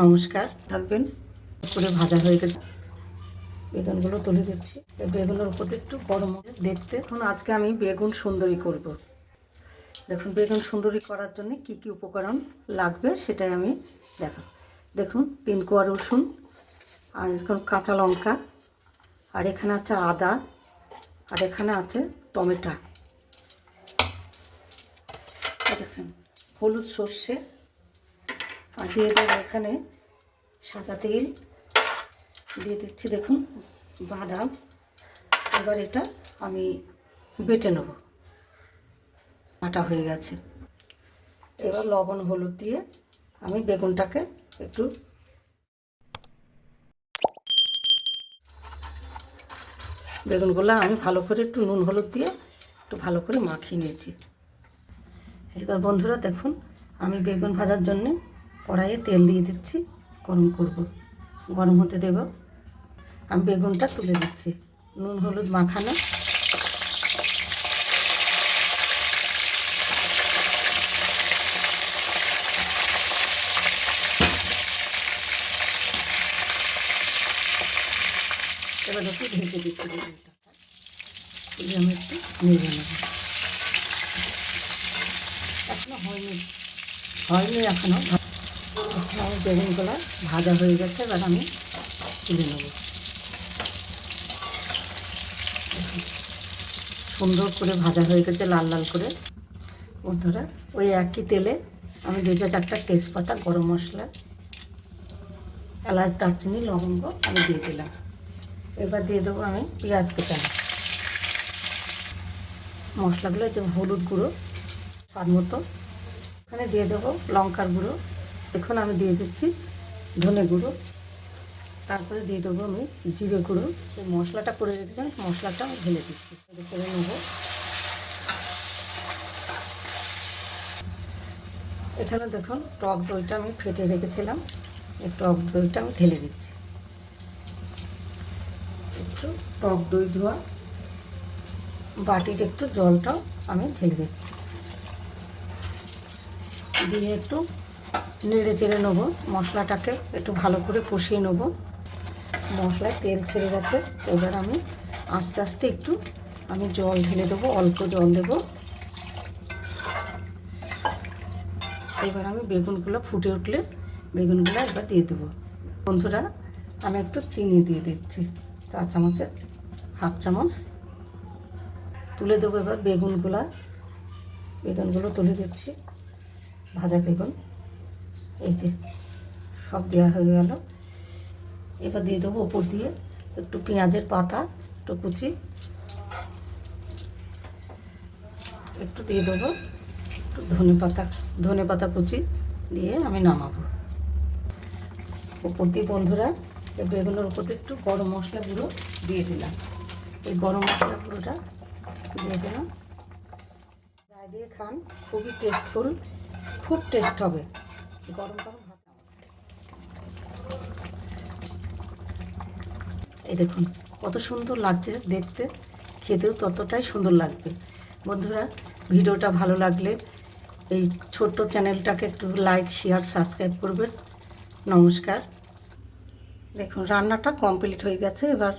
নমস্কার, থাকবেন। করে ভাজা হয়ে গেছে, বেগুনগুলো তুলে দিচ্ছি। বেগুনের উপর একটু গরম দেখতে। এখন আজকে আমি বেগুন সুন্দরী করব। দেখুন, বেগুন সুন্দরী করার জন্য কি কি উপকরণ লাগবে সেটাই আমি দেখুন 3 কোয়া রসুন, আর এখন কাঁচা লঙ্কা, আর এখানে আছে আদা, আর এখানে আছে টমেটো। দেখুন, হলুদ, সর্ষে, আর দিয়ে দেবো এখানে সাদা তেল দিয়ে দিচ্ছি। দেখুন, বাদাম। এবার এটা আমি বেটে নেব। বাটা হয়ে গেছে। এবার লবণ হলুদ দিয়ে আমি বেগুনটাকে একটু বেগুনগুলো আমি ভালো করে একটু নুন হলুদ দিয়ে একটু ভালো করে মাখিয়ে নিয়েছি। এবার বন্ধুরা দেখুন, আমি বেগুন ভাজার জন্যে কড়াইয়ে তেল দিয়ে দিচ্ছি। গরম করব, গরম হতে দেব। আমি বেগুনটা তুলে দিচ্ছি, নুন হলুদ মাখানো। এবার একটু ঢেকে দিচ্ছি বেগুনটা, আমি একটু নেড়ে নেব। এখনো হয়নি এখনো। আমার বেগুনগুলো ভাজা হয়ে গেছে, এবার আমি তুলে নেব। সুন্দর করে ভাজা হয়ে গেছে, লাল লাল করে। বন্ধুরা, ওই একই তেলে আমি 2-4টা তেজপাতা, গরম মশলা, এলাচ, দারচিনি, লবঙ্গ আমি দিয়ে দিলাম। এবার দিয়ে দেবো আমি পেঁয়াজ কেচানো মশলাগুলো। যে হলুদ গুঁড়ো স্বাদ মতো, এখানে দিয়ে দেবো লঙ্কার গুঁড়ো। এখন আমি দিয়ে দিচ্ছি ধনে গুঁড়ো, তারপরে দিয়ে দেবো আমি জিরে গুঁড়ো। এই মশলাটা করে রেখেছিলাম, মশলাটা আমি ঢেলে দিচ্ছি, করে নেবো। এখানে দেখুন, টক দইটা আমি ফেটে রেখেছিলাম, এই টক দইটা আমি ঢেলে দিচ্ছি। একটু টক দই ধোয়া বাটির একটু জলটাও আমি ঢেলে দিচ্ছি, দিয়ে একটু নেড়ে চেড়ে নেবো। মশলাটাকে একটু ভালো করে কষিয়ে নেবো। মশলায় তেল ছেড়ে গেছে। এবার আমি আস্তে আস্তে একটু জল ঢেলে দেবো, অল্প জল দেবো। এবার আমি বেগুনগুলো ফুটে উঠলে বেগুনগুলো একবার দিয়ে দেবো। বন্ধুরা, আমি একটু চিনি দিয়ে দিচ্ছি, 4 চামচের হাফ চামচ তুলে দেবো। এবার বেগুনগুলো তুলে দিচ্ছি। ভাজা বেগুন এই যে সব দেওয়া হয়ে গেল। এবার দিয়ে দেবো ওপর দিয়ে একটু পেঁয়াজের পাতা, একটু কুচি একটু দিয়ে দেবো, একটু ধনে পাতা কুচি দিয়ে আমি নামাবো। ওপর দিয়ে বন্ধুরা, এই বেগুনের উপর দিয়ে একটু গরম মশলা গুঁড়ো দিয়ে দিলাম। এই গরম মশলা গুঁড়োটা দিয়ে দিলাম। গায়ে দিয়ে খান, খুবই টেস্টফুল, খুব টেস্ট হবে। গরম গরম ভাত। এই দেখুন কত সুন্দর লাগছে দেখতে, খেতেও ততটাই সুন্দর লাগবে। বন্ধুরা, ভিডিওটা ভালো লাগলে এই ছোট্ট চ্যানেলটাকে একটু লাইক, শেয়ার, সাবস্ক্রাইব করবেন। নমস্কার। দেখুন, রান্নাটা কমপ্লিট হয়ে গেছে। এবার